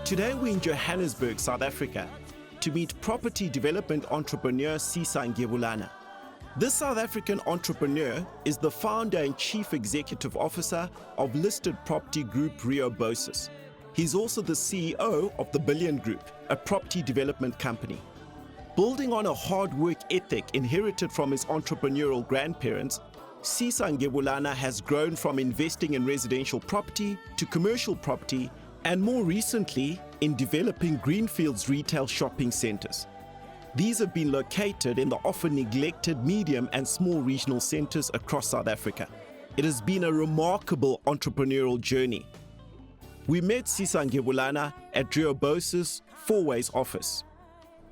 Today we're in Johannesburg, South Africa, to meet property development entrepreneur Sisa Ngebulana. This South African entrepreneur is the founder and chief executive officer of listed property group Rio Bosis. He's also the CEO of the Billion Group, a property development company. Building on a hard work ethic inherited from his entrepreneurial grandparents, Sisa Ngebulana has grown from investing in residential property to commercial property, and more recently in developing greenfields retail shopping centers. These have been located in the often neglected medium and small regional centers across South Africa. It has been a remarkable entrepreneurial journey. We met Sisa Ngebulana at Rio Bosis 4Ways office.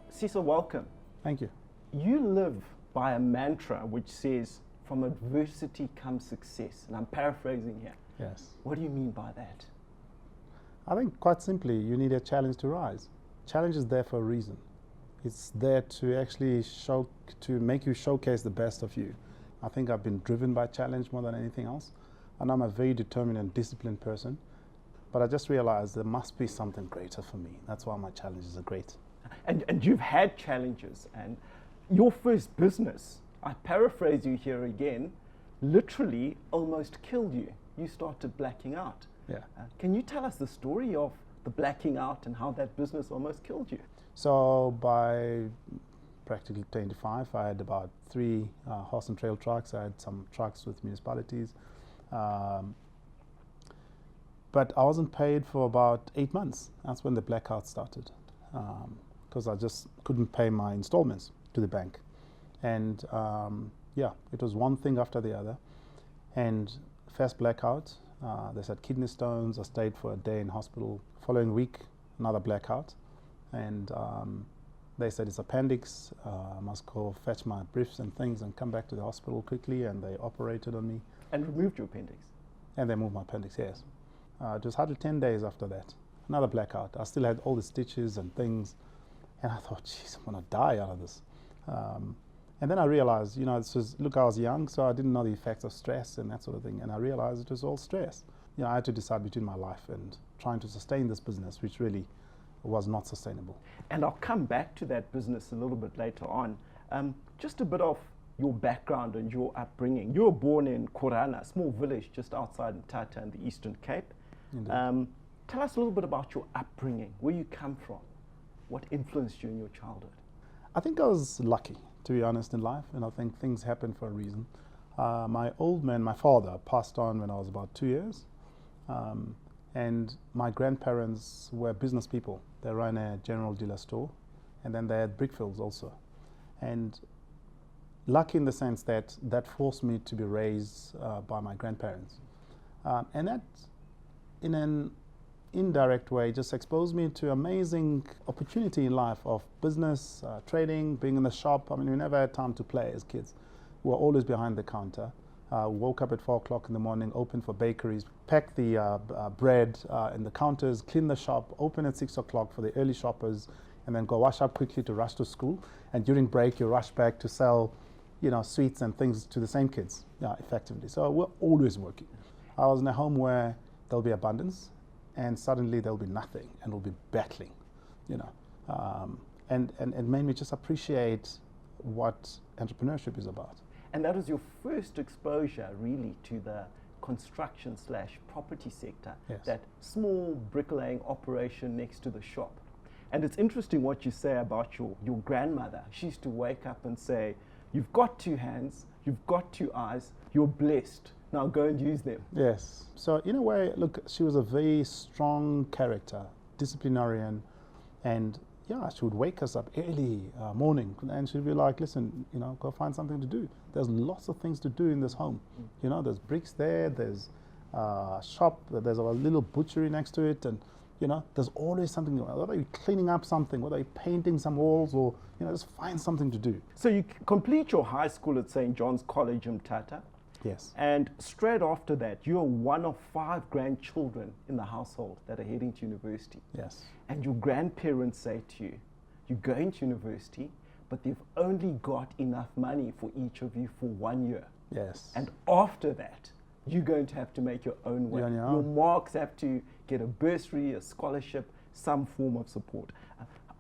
Sisa, welcome. Thank you. You live by a mantra which says, from adversity comes success. And I'm paraphrasing here. Yes. What do you mean by that? I think quite simply, you need a challenge to rise. Challenge is there for a reason. It's there to actually make you showcase the best of you. I think I've been driven by challenge more than anything else. And I'm a very determined and disciplined person. But I just realized there must be something greater for me. That's why my challenges are great. And you've had challenges, and your first business, I paraphrase you here again, literally almost killed you. You started blacking out. Yeah. Can you tell us the story of the blacking out and how that business almost killed you? So by practically 25, I had about 3 horse and trail trucks. I had some trucks with municipalities. But I wasn't paid for about 8 months. That's when the blackout started. Because I just couldn't pay my installments to the bank. And yeah, it was one thing after the other. And first blackout, they said kidney stones. I stayed for a day in hospital. Following week, another blackout. And they said it's appendix. I must go fetch my briefs and things and come back to the hospital quickly. And they operated on me. And removed your appendix? And they moved my appendix, yes. It was hardly 10 days after that. Another blackout. I still had all the stitches and things. And I thought, geez, I'm going to die out of this. And then I realized, look, I was young, so I didn't know the effects of stress and that sort of thing. And I realized it was all stress. I had to decide between my life and trying to sustain this business, which really was not sustainable. And I'll come back to that business a little bit later on. Just a bit of your background and your upbringing. You were born in Ngebulana, a small village just outside Mthatha in the Eastern Cape. Tell us a little bit about your upbringing, where you come from, what influenced you in your childhood. I think I was lucky, to be honest, in life, and I think things happen for a reason. My old man, my father, passed on when I was about 2 years, and my grandparents were business people. They ran a general dealer store, and then they had brickfields also. And lucky in the sense that that forced me to be raised by my grandparents. And that, in an indirect way, just exposed me to amazing opportunity in life of business, trading, being in the shop. I mean, we never had time to play as kids. We were always behind the counter. Woke up at 4 o'clock in the morning, open for bakeries, pack the bread in the counters, clean the shop, open at 6 o'clock for the early shoppers, and then go wash up quickly to rush to school. And during break, you rush back to sell, sweets and things to the same kids, effectively. So we're always working. I was in a home where there'll be abundance, and suddenly there'll be nothing, and we'll be battling, and it made me just appreciate what entrepreneurship is about. And that was your first exposure, really, to the construction/property sector, yes. That small bricklaying operation next to the shop. And it's interesting what you say about your grandmother. She used to wake up and say, you've got 2 hands, you've got 2 eyes, you're blessed. Now go and use them. Yes. So in a way, look, she was a very strong character, disciplinarian, and yeah, she would wake us up early morning, and she'd be like, listen, go find something to do. There's lots of things to do in this home. There's bricks there, there's a shop, there's a little butchery next to it, and there's always something, whether you're cleaning up something, whether you're painting some walls, or just find something to do. So you complete your high school at St. John's College in Mthatha. Yes. And straight after that, you're one of 5 grandchildren in the household that are heading to university. Yes. And your grandparents say to you, you go into university, but they've only got enough money for each of you for 1 year. Yes. And after that, you're going to have to make your own way. You're on your Your own. marks have to get a bursary, a scholarship, some form of support.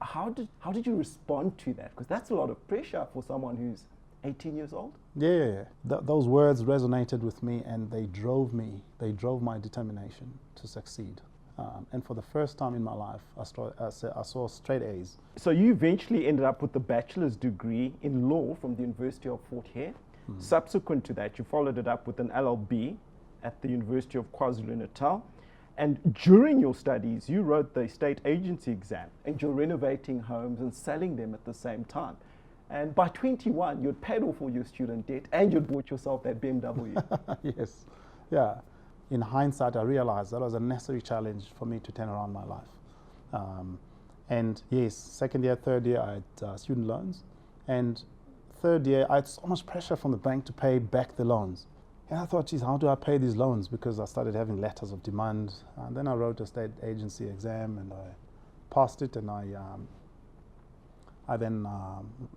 How did you respond to that? Because that's a lot of pressure for someone who's 18 years old. Yeah. Those words resonated with me, and they drove me. They drove my determination to succeed. And for the first time in my life, I saw straight A's. So you eventually ended up with a bachelor's degree in law from the University of Fort Hare. Subsequent to that, you followed it up with an LLB at the University of KwaZulu-Natal. And during your studies, you wrote the state agency exam, and you're renovating homes and selling them at the same time. And by 21, you'd paid off all your student debt and you'd bought yourself that BMW. Yes. Yeah. In hindsight, I realized that was a necessary challenge for me to turn around my life. And yes, second year, third year, I had student loans. And third year, I had so much pressure from the bank to pay back the loans. And I thought, geez, how do I pay these loans? Because I started having letters of demand. And then I wrote a state agency exam and I passed it, and I then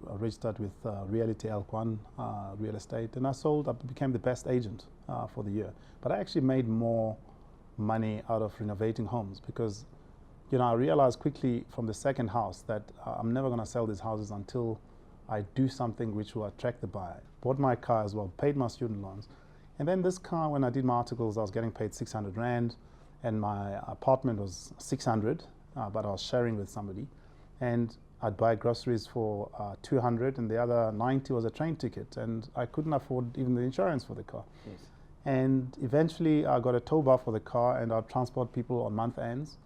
registered with Reality L1 Real Estate, and I became the best agent for the year. But I actually made more money out of renovating homes because, I realized quickly from the second house that I'm never going to sell these houses until I do something which will attract the buyer. Bought my car as well, paid my student loans. And then this car, when I did my articles, I was getting paid 600 Rand, and my apartment was 600, but I was sharing with somebody. And I'd buy groceries for 200, and the other 90 was a train ticket, and I couldn't afford even the insurance for the car. Yes. And eventually I got a tow bar for the car, and I'd transport people on month ends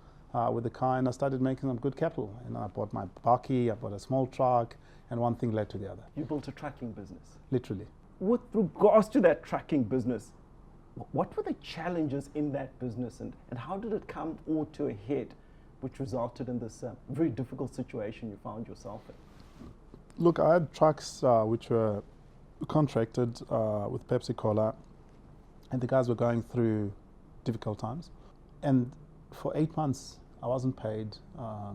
with the car, and I started making some good capital. And I bought my bakkie, I bought a small truck, and one thing led to the other. You built a trucking business. Literally. With regards to that trucking business, what were the challenges in that business, and how did it come all to a head, which resulted in this very difficult situation you found yourself in? Look, I had trucks which were contracted with Pepsi Cola, and the guys were going through difficult times. And for 8 months, I wasn't paid. I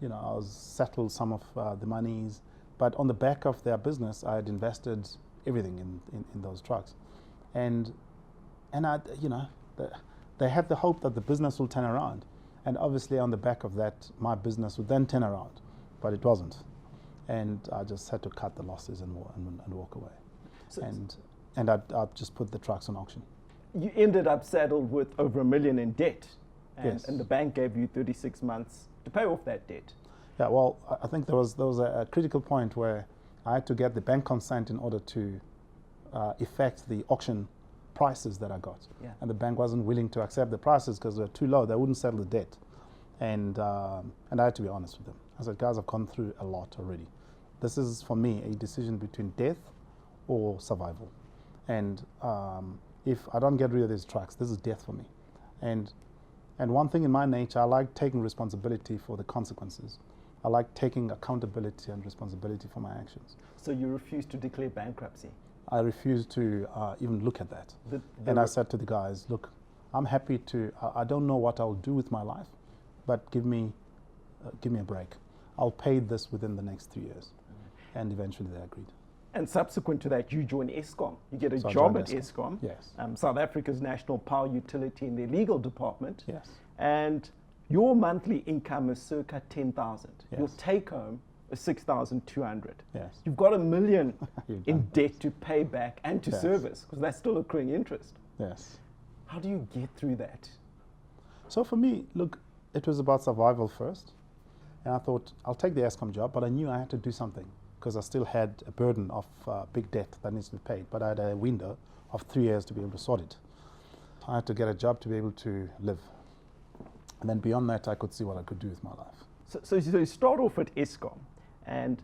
was settled some of the monies, but on the back of their business, I had invested everything in those trucks, and they had the hope that the business will turn around. And obviously on the back of that, my business would then turn around, but it wasn't. And I just had to cut the losses and walk away. So and I'd just put the trucks on auction. You ended up saddled with over $1 million in debt, Yes. and the bank gave you 36 months to pay off that debt. Yeah, well, I think there was a critical point where I had to get the bank consent in order to effect the auction prices that I got. Yeah. And the bank wasn't willing to accept the prices because they were too low. They wouldn't settle the debt. And I had to be honest with them. I said, guys, I've gone through a lot already. This is, for me, a decision between death or survival. And if I don't get rid of these trucks, this is death for me. And one thing in my nature, I like taking responsibility for the consequences. I like taking accountability and responsibility for my actions. So you refused to declare bankruptcy? I refused to even look at that. And I said to the guys, look, I'm happy to, I don't know what I'll do with my life, but give me a break. I'll pay this within the next 3 years. And eventually they agreed. And subsequent to that, you join Eskom. You get a So I job joined at Eskom, Yes. South Africa's national power utility in their legal department. Yes. And your monthly income is circa 10,000. Yes. Your take home is 6,200. Yes. You've got $1 million You've in done debt to pay back and to Yes. service, because that's still accruing interest. Yes. How do you get through that? So for me, look, it was about survival first. And I thought, I'll take the Eskom job, but I knew I had to do something because I still had a burden of big debt that needs to be paid. But I had a window of 3 years to be able to sort it. I had to get a job to be able to live. And then beyond that, I could see what I could do with my life. So you start off at Eskom, and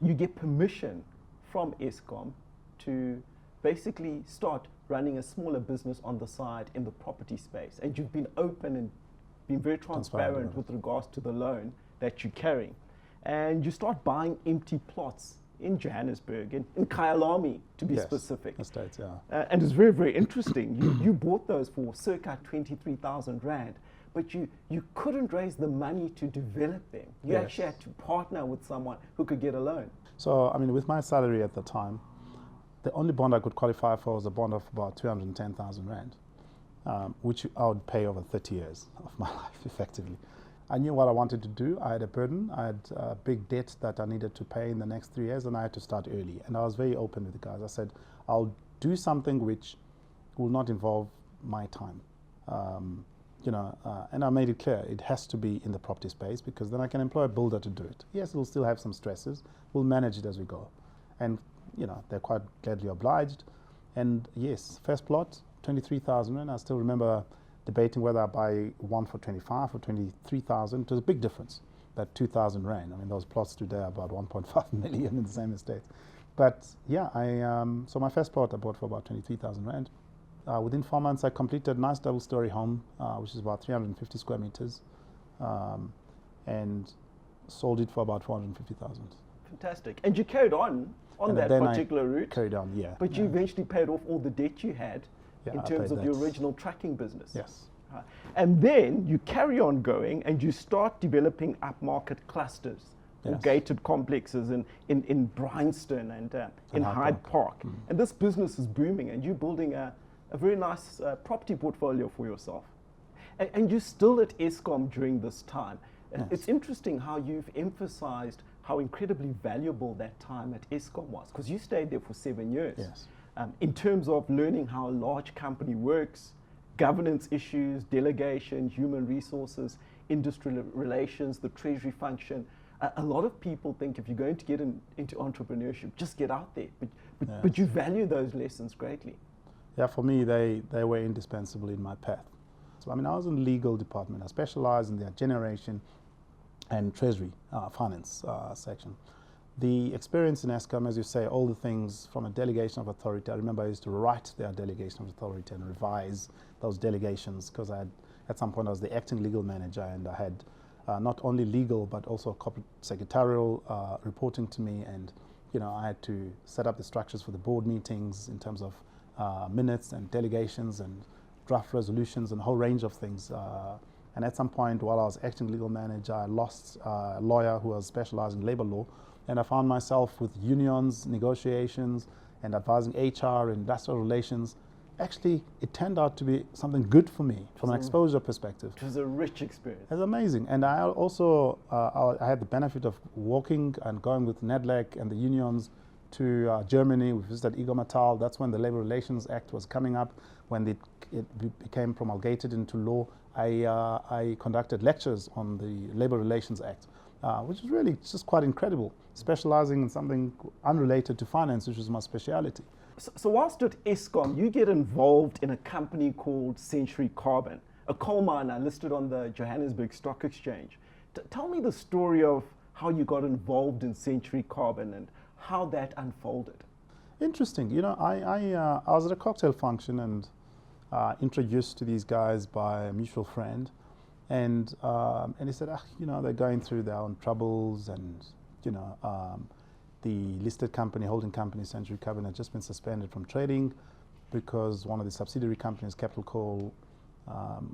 you get permission from Eskom to basically start running a smaller business on the side in the property space. And you've been open and been very transparent with regards to the loan that you're carrying. And you start buying empty plots in Johannesburg, in Kyalami to be specific. Estates, yeah. And it's very, very interesting. You bought those for circa 23,000 Rand. but you couldn't raise the money to develop them. You Yes. actually had to partner with someone who could get a loan. So, I mean, with my salary at the time, the only bond I could qualify for was a bond of about 210,000 Rand, which I would pay over 30 years of my life, effectively. I knew what I wanted to do. I had a burden. I had a big debt that I needed to pay in the next 3 years, and I had to start early. And I was very open with the guys. I said, I'll do something which will not involve my time. And I made it clear it has to be in the property space, because then I can employ a builder to do it. Yes, it'll still have some stresses. We'll manage it as we go. And, they're quite gladly obliged. And yes, first plot, 23,000 Rand. I still remember debating whether I buy one for 25 or 23,000. It was a big difference, that 2,000 Rand. I mean, those plots today are about 1.5 million in the same estate. But yeah, so my first plot I bought for about 23,000 Rand. Within 4 months, I completed a nice double-story home, which is about 350 square meters, and sold it for about 450,000. Fantastic. And you carried on that particular route. Carried on, yeah. But you eventually paid off all the debt you had in terms of your that. original trucking business. Yes. And then you carry on going and you start developing upmarket clusters or Yes. gated complexes in Bryanston and in Hyde Park. And this business is booming, and you're building a very nice property portfolio for yourself. And you're still at Eskom during this time. Yes. It's interesting how you've emphasized how incredibly valuable that time at Eskom was, because you stayed there for 7 years. Yes. In terms of learning how a large company works, governance issues, delegation, human resources, industrial relations, the treasury function. A lot of people think if you're going to get into entrepreneurship, just get out there. But you value those lessons greatly. Yeah, for me, they were indispensable in my path. So, I mean, I was in the legal department. I specialized in their generation and treasury finance section. The experience in Eskom, as you say, all the things from a delegation of authority. I remember I used to write their delegation of authority and revise those delegations, because at some point I was the acting legal manager, and I had not only legal but also corporate secretarial reporting to me, and I had to set up the structures for the board meetings in terms of minutes and delegations and draft resolutions and a whole range of things. And at some point, while I was acting legal manager, I lost a lawyer who was specialized in labor law, and I found myself with unions, negotiations, and advising HR, industrial relations. Actually, it turned out to be something good for me from an exposure perspective. It was a rich experience. It's amazing. And I also I had the benefit of walking and going with NEDLAC and the unions to Germany. We visited Igor Matal. That's when the Labor Relations Act was coming up. When it became promulgated into law, I conducted lectures on the Labor Relations Act, which is really just quite incredible, specializing in something unrelated to finance, which is my speciality. So whilst at Eskom, you get involved in a company called Century Carbon, a coal miner listed on the Johannesburg Stock Exchange. Tell me the story of how you got involved in Century Carbon and how that unfolded. Interesting. I was at a cocktail function and introduced to these guys by a mutual friend, and he said, they're going through their own troubles, and the listed company, holding company, Century Carbon, had just been suspended from trading because one of the subsidiary companies, Capital Coal,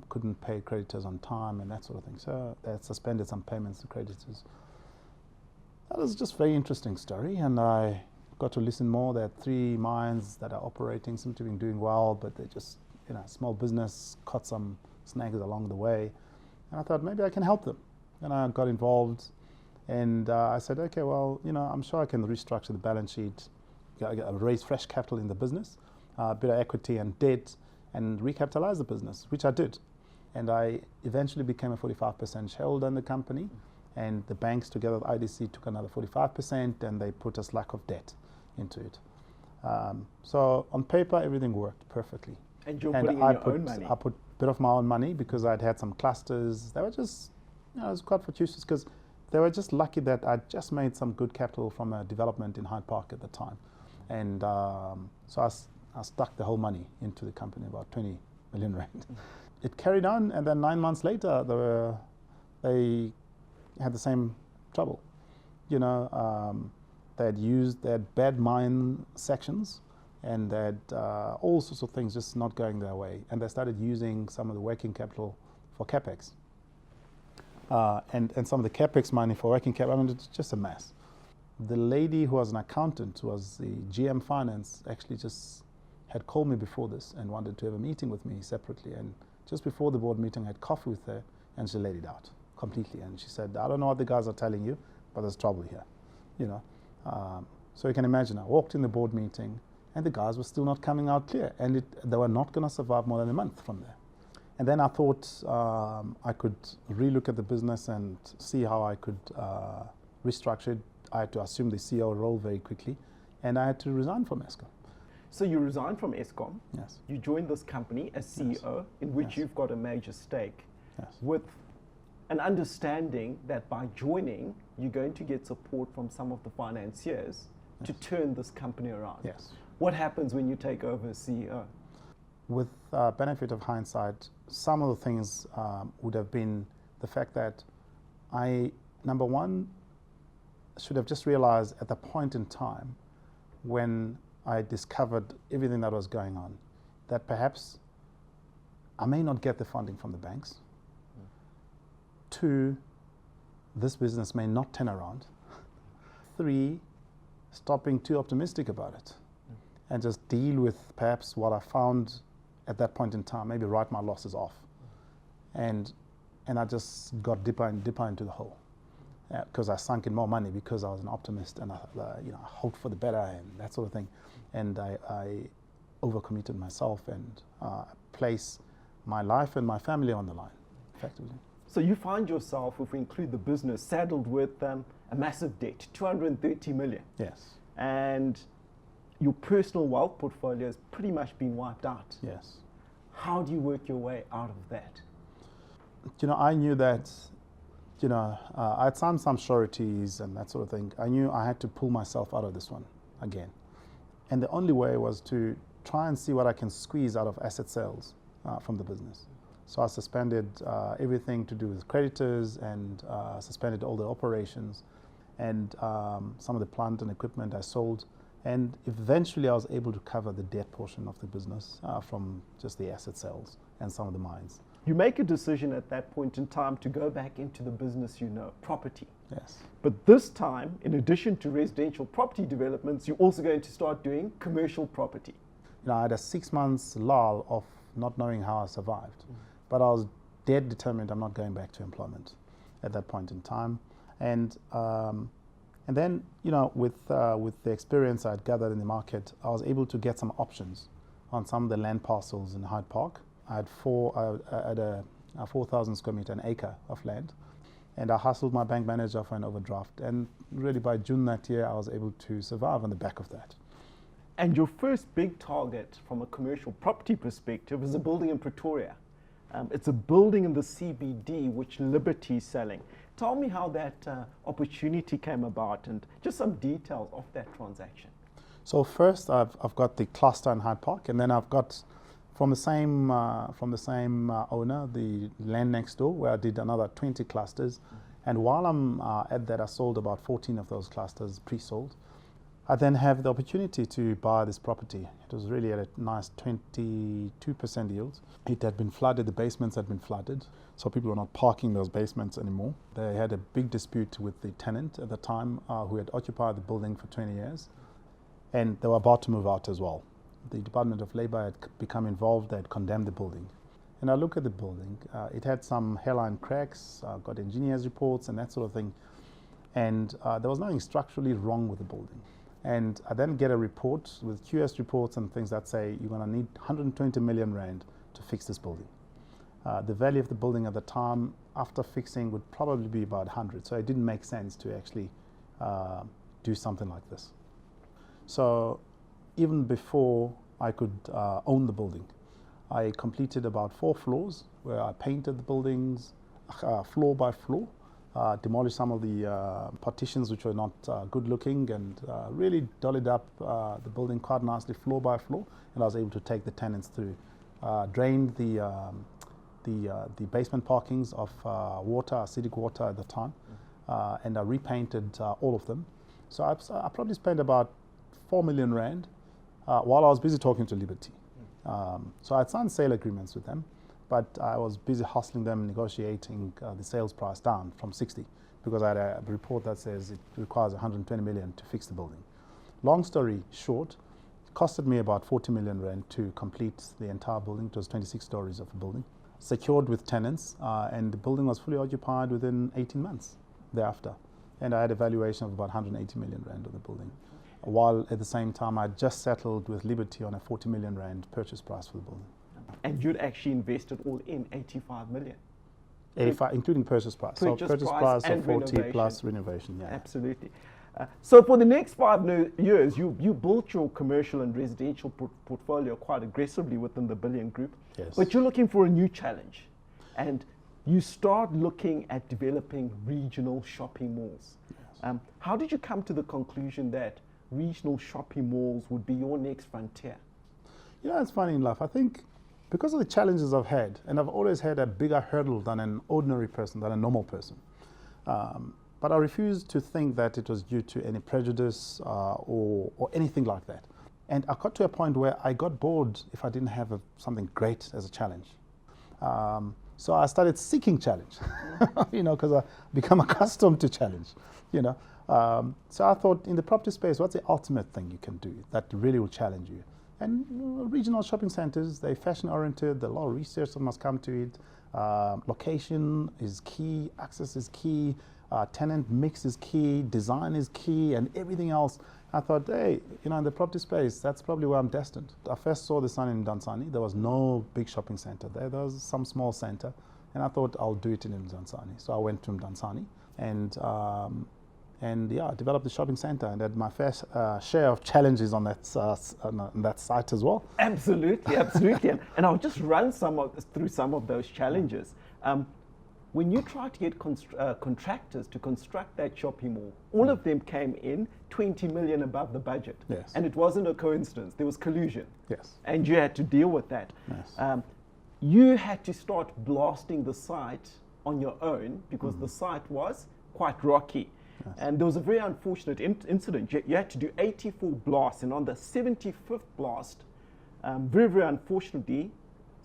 couldn't pay creditors on time and that sort of thing. So they had suspended some payments to creditors. That was just a very interesting story, and I got to listen more. There are 3 mines that are operating, seem to be doing well, but they just, small business, caught some snags along the way. And I thought maybe I can help them. And I got involved. And I said, okay, well, I'm sure I can restructure the balance sheet, raise fresh capital in the business, a bit of equity and debt, and recapitalize the business, which I did. And I eventually became a 45% shareholder in the company. And the banks, together with IDC, took another 45%, and they put a slack of debt into it. So on paper, everything worked perfectly. And you're putting in your own money? I put a bit of my own money because I'd had some clusters. They were just, it was quite fortuitous because they were just lucky that I'd just made some good capital from a development in Hyde Park at the time. And so I stuck the whole money into the company, about 20 million Rand. It carried on, and then 9 months later, they had the same trouble. They had bad mine sections, and they had all sorts of things just not going their way. And they started using some of the working capital for capex. And some of the capex money for working capital, I mean, it's just a mess. The lady who was an accountant, who was the GM finance, actually just had called me before this and wanted to have a meeting with me separately. And just before the board meeting, I had coffee with her, and she laid it out completely. And she said, I don't know what the guys are telling you, but there's trouble here, you know. So you can imagine, I walked in the board meeting, and the guys were still not coming out clear, and they were not going to survive more than a month from there. And then I thought I could relook at the business and see how I could restructure it. I had to assume the CEO role very quickly, and I had to resign from Eskom. So you resigned from Eskom. Yes. You joined this company as CEO, Yes. in which Yes. you've got a major stake, Yes. with an understanding that by joining, you're going to get support from some of the financiers to Yes. turn this company around. Yes. What happens when you take over as CEO? With benefit of hindsight, some of the things would have been the fact that I, number one, should have just realized at the point in time when I discovered everything that was going on, that perhaps I may not get the funding from the banks. Two, this business may not turn around. Three, stop being too optimistic about it and just deal with perhaps what I found at that point in time, maybe write my losses off. And I just got deeper and deeper into the hole because I sunk in more money because I was an optimist and I hoped for the better and that sort of thing. And I overcommitted myself and placed my life and my family on the line, effectively. So you find yourself, if we include the business, saddled with a massive debt, 230 million. Yes. And your personal wealth portfolio has pretty much been wiped out. Yes. How do you work your way out of that? You know, I knew that, I had signed some sureties and that sort of thing. I knew I had to pull myself out of this one again. And the only way was to try and see what I can squeeze out of asset sales from the business. So I suspended everything to do with creditors and suspended all the operations and some of the plant and equipment I sold. And eventually I was able to cover the debt portion of the business from just the asset sales and some of the mines. You make a decision at that point in time to go back into the business property. Yes. But this time, in addition to residential property developments, you're also going to start doing commercial property. I had a 6 months lull of not knowing how I survived. But I was dead determined I'm not going back to employment at that point in time. And then, with the experience I'd gathered in the market, I was able to get some options on some of the land parcels in Hyde Park. I had 4,000 square meter, an acre of land. And I hustled my bank manager for an overdraft. And really by June that year, I was able to survive on the back of that. And your first big target from a commercial property perspective is a building in Pretoria. It's a building in the CBD which Liberty is selling. Tell me how that opportunity came about and just some details of that transaction. So first, I've got the cluster in Hyde Park, and then I've got from the same owner the land next door where I did another 20 clusters. And while I'm at that, I sold about 14 of those clusters pre-sold. I then have the opportunity to buy this property. It was really at a nice 22% yield. It had been flooded, the basements had been flooded, so people were not parking those basements anymore. They had a big dispute with the tenant at the time who had occupied the building for 20 years, and they were about to move out as well. The Department of Labour had become involved, they had condemned the building. And I look at the building, it had some hairline cracks, got engineers' reports and that sort of thing, and there was nothing structurally wrong with the building. And I then get a report with QS reports and things that say you're going to need 120 million rand to fix this building. The value of the building at the time after fixing would probably be about 100. So it didn't make sense to actually do something like this. So even before I could own the building, I completed about 4 floors where I painted the buildings floor by floor. Demolished some of the partitions which were not good looking and really dollied up the building quite nicely floor by floor, and I was able to take the tenants through. Drained the basement parkings of water, acidic water at the time, and I repainted all of them. So I probably spent about 4 million rand while I was busy talking to Liberty. So I signed sale agreements with them. but I was busy hustling them, negotiating the sales price down from 60, because I had a report that says it requires 120 million to fix the building. Long story short, it costed me about 40 million rand to complete the entire building. It was 26 stories of a building, secured with tenants, and the building was fully occupied within 18 months thereafter. And I had a valuation of about 180 million rand on the building, while at the same time I just settled with Liberty on a 40 million rand purchase price for the building. And you'd actually invested all in 85 million? 85, including purchase price. Purchase So purchase price price of 40 renovation. plus renovation, yeah. Absolutely. So for the next 5 years, you built your commercial and residential portfolio quite aggressively within the Billion Group. Yes. But you're looking for a new challenge. And you start looking at developing regional shopping malls. Yes. How did you come to the conclusion that regional shopping malls would be your next frontier? You know, it's funny in life. I think because of the challenges I've had, and I've always had a bigger hurdle than an ordinary person, than a normal person. But I refuse to think that it was due to any prejudice or anything like that. And I got to a point where I got bored if I didn't have something great as a challenge. So I started seeking challenge, you know, because I become accustomed to challenge, you know. So I thought, in the property space, what's the ultimate thing you can do that really will challenge you? And regional shopping centers, they're fashion oriented, there's a lot of research that must come to it. Location is key, access is key, tenant mix is key, design is key, and everything else. I thought, hey, you know, in the property space, that's probably where I'm destined. I first saw the sign in Dunsani. There was no big shopping center there. There was some small center, and I thought I'll do it in Dunsani. So I went to Dunsani, and yeah, I developed the shopping center, and had my fair share of challenges on that site as well. Absolutely, absolutely. And I'll just run through some of those challenges. When you tried to get contractors to construct that shopping mall, all of them came in 20 million above the budget. Yes. And it wasn't a coincidence, there was collusion. Yes. And you had to deal with that. Yes. You had to start blasting the site on your own because the site was quite rocky. Yes. And there was a very unfortunate incident. You had to do 84 blasts, and on the 75th blast, very, very unfortunately,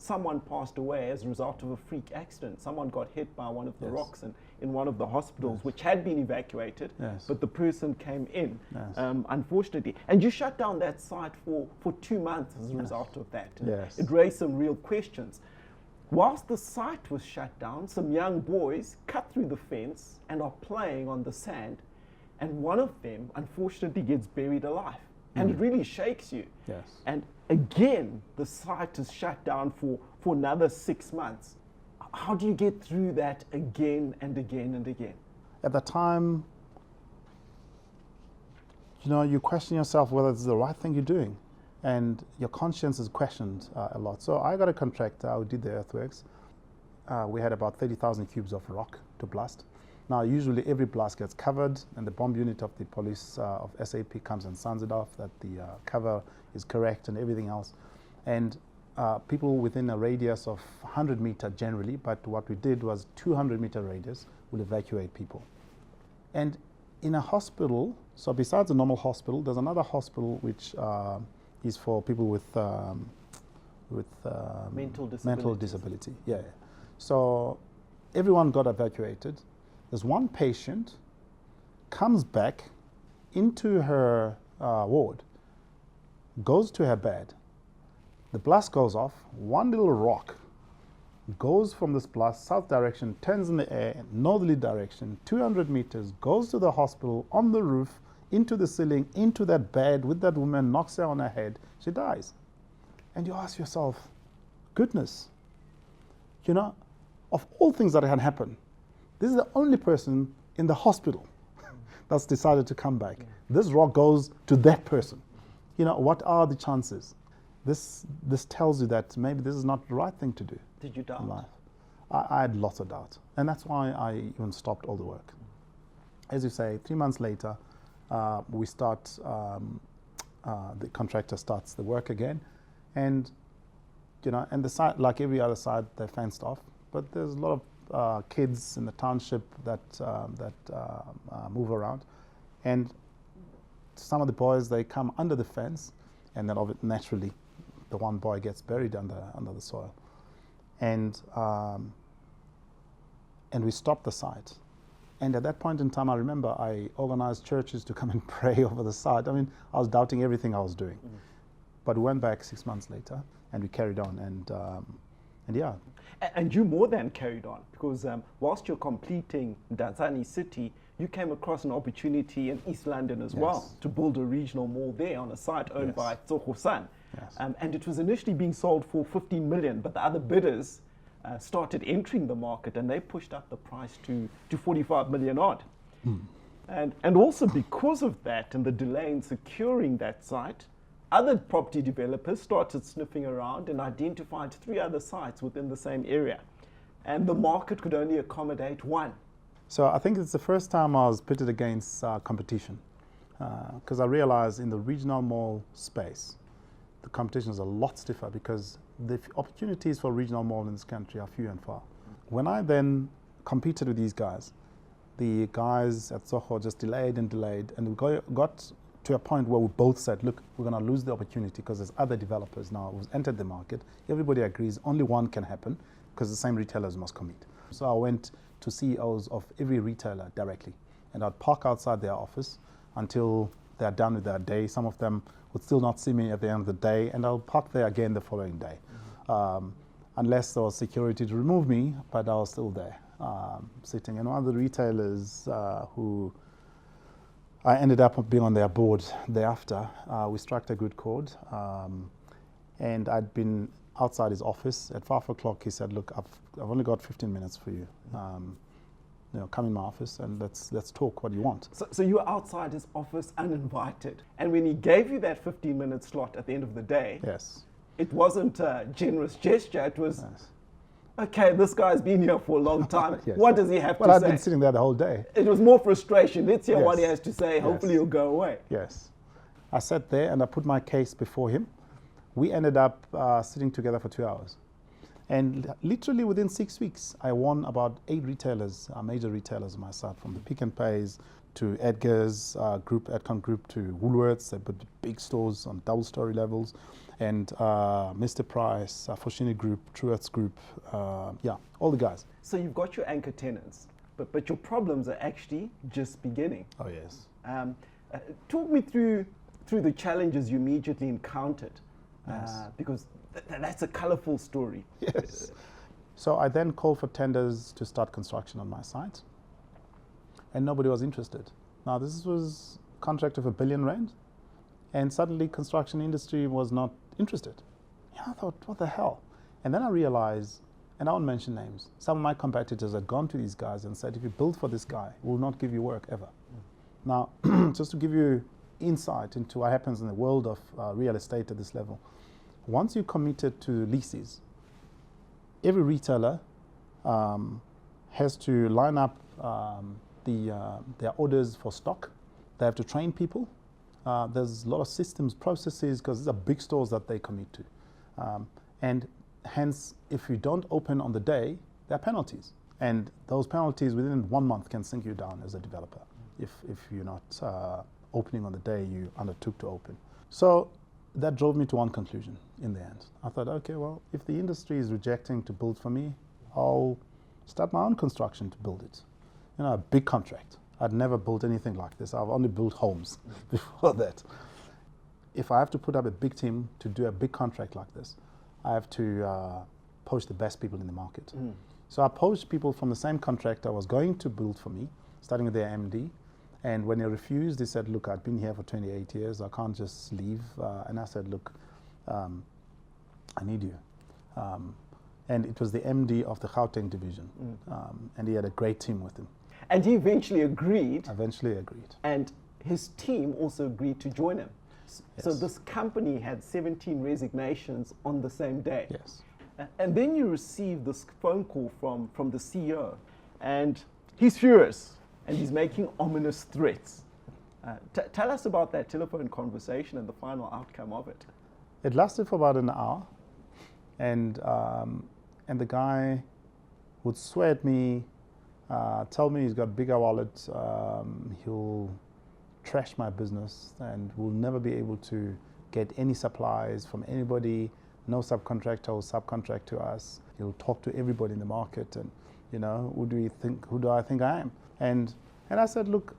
someone passed away as a result of a freak accident. Someone got hit by one of the rocks in one of the hospitals, which had been evacuated, but the person came in, unfortunately. And you shut down that site for 2 months as a result of that. And it raised some real questions. Whilst the site was shut down, some young boys cut through the fence and are playing on the sand, and one of them, unfortunately, gets buried alive. And it really shakes you. Yes. And again, the site is shut down for another 6 months. How do you get through that again and again and again? At the time, you know, you question yourself whether it's the right thing you're doing, and your conscience is questioned a lot. So I got a contractor who did the earthworks. We had about 30,000 cubes of rock to blast. Now, usually every blast gets covered, and the bomb unit of the police of SAP comes and signs it off that the cover is correct and everything else. And people within a radius of 100 meter generally, but what we did was 200 meter radius will evacuate people. And in a hospital, so besides a normal hospital, there's another hospital which is for people with mental disability. Yeah. So everyone got evacuated. There's one patient comes back into her ward, goes to her bed, the blast goes off, one little rock goes from this blast south direction, turns in the air, northerly direction, 200 meters, goes to the hospital, on the roof, into the ceiling, into that bed with that woman, knocks her on her head, she dies. And you ask yourself, goodness, you know, of all things that can happen, this is the only person in the hospital that's decided to come back. This rock goes to that person. You know, what are the chances? This tells you that maybe this is not the right thing to do. Did you doubt? In life. I had lots of doubt. And that's why I even stopped all the work. As you say, 3 months later, we start, the contractor starts the work again. And, you know, and the site, like every other site, they're fenced off. But there's a lot of kids in the township that move around, and some of the boys, they come under the fence, and then naturally the one boy gets buried under the soil. and we stopped the site. And at that point in time, I remember I organized churches to come and pray over the site. I mean, I was doubting everything I was doing. But we went back 6 months later, and we carried on, and yeah. And you more than carried on, because whilst you're completing Danzani City, you came across an opportunity in East London as well to build a regional mall there on a site owned by Tsogo San. And it was initially being sold for 15 million, but the other bidders started entering the market, and they pushed up the price to 45 million odd. And also because of that and the delay in securing that site, other property developers started sniffing around and identified 3 other sites within the same area. And the market could only accommodate 1. So I think it's the first time I was pitted against competition, because I realized in the regional mall space, the competition is a lot stiffer because the opportunities for regional mall in this country are few and far. When I then competed with these guys, the guys at Soho just delayed, and we got to a point where we both said, look, we're going to lose the opportunity because there's other developers now who's entered the market. Everybody agrees only one can happen because the same retailers must compete. So I went to CEOs of every retailer directly, and I'd park outside their office until they're done with their day. Some of them would still not see me at the end of the day, and I'll park there again the following day. Unless there was security to remove me, but I was still there, sitting. And one of the retailers who I ended up being on their board thereafter, we struck a good chord, and I'd been outside his office. At 5 o'clock, he said, look, I've only got 15 minutes for you. Come in my office and let's talk what you want. So you were outside his office uninvited. And when he gave you that 15-minute slot at the end of the day, it wasn't a generous gesture. It was, okay, this guy's been here for a long time. What does he have to say? Well, I've been sitting there the whole day. It was more frustration. Let's hear what he has to say. Hopefully he'll go away. Yes. I sat there and I put my case before him. We ended up sitting together for 2 hours. And literally within 6 weeks, I won about 8 retailers, major retailers on my side, from the Pick n Pays to Edgar's group, Edcon Group, to Woolworths. They put big stores on double-story levels, and Mr. Price, Foschini Group, Truett's Group, all the guys. So you've got your anchor tenants, but your problems are actually just beginning. Oh yes. Talk me through the challenges you immediately encountered, because that's a colorful story. Yes. So I then called for tenders to start construction on my site, and nobody was interested. Now this was a contract of R1 billion, and suddenly construction industry was not interested. Yeah, I thought, what the hell? And then I realized, and I won't mention names, some of my competitors had gone to these guys and said, if you build for this guy, we'll not give you work ever. Now, just to give you insight into what happens in the world of real estate at this level, once you committed to leases, every retailer has to line up their orders for stock. They have to train people. There's a lot of systems, processes, because these are big stores that they commit to. And hence, if you don't open on the day, there are penalties. And those penalties within 1 month can sink you down as a developer if you're not opening on the day you undertook to open. So that drove me to one conclusion in the end. I thought, okay, well, if the industry is rejecting to build for me, I'll start my own construction to build it. You know, a big contract. I'd never built anything like this. I've only built homes before that. If I have to put up a big team to do a big contract like this, I have to poach the best people in the market. So I poached people from the same contractor was going to build for me, starting with their MD. And when they refused, they said, look, I've been here for 28 years. I can't just leave. And I said, look, I need you. And it was the MD of the Gauteng division. And he had a great team with him. And he eventually agreed. Eventually agreed. And his team also agreed to join him. Yes. So this company had 17 resignations on the same day. Yes. And then you received this phone call from the CEO. And he's furious. And he's making ominous threats. Tell us about that telephone conversation and the final outcome of it. It lasted for about an hour. And the guy would swear at me, tell me he's got a bigger wallet, he'll trash my business and we'll never be able to get any supplies from anybody, no subcontractor will subcontract to us. He'll talk to everybody in the market, and who do I think I am? And I said, look,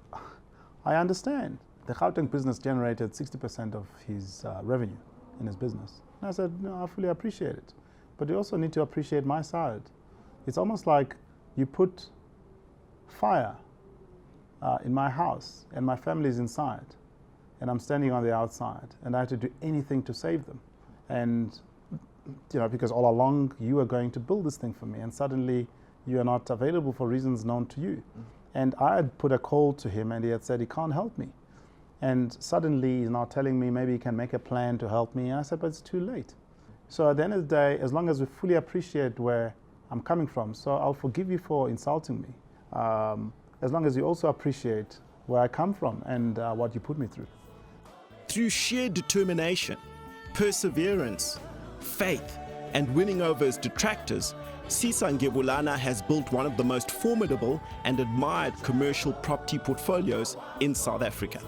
I understand. The Gauteng business generated 60% of his revenue in his business. And I said, no, I fully appreciate it. But you also need to appreciate my side. It's almost like you put fire in my house and my family is inside and I'm standing on the outside and I have to do anything to save them. And because all along you were going to build this thing for me and suddenly you are not available for reasons known to you. And I had put a call to him and he had said he can't help me. And suddenly he's now telling me maybe he can make a plan to help me. And I said, but it's too late. So at the end of the day, as long as we fully appreciate where I'm coming from, so I'll forgive you for insulting me. As long as you also appreciate where I come from and what you put me through. Through sheer determination, perseverance, faith, and winning over his detractors, Sisa Ngebulana has built one of the most formidable and admired commercial property portfolios in South Africa.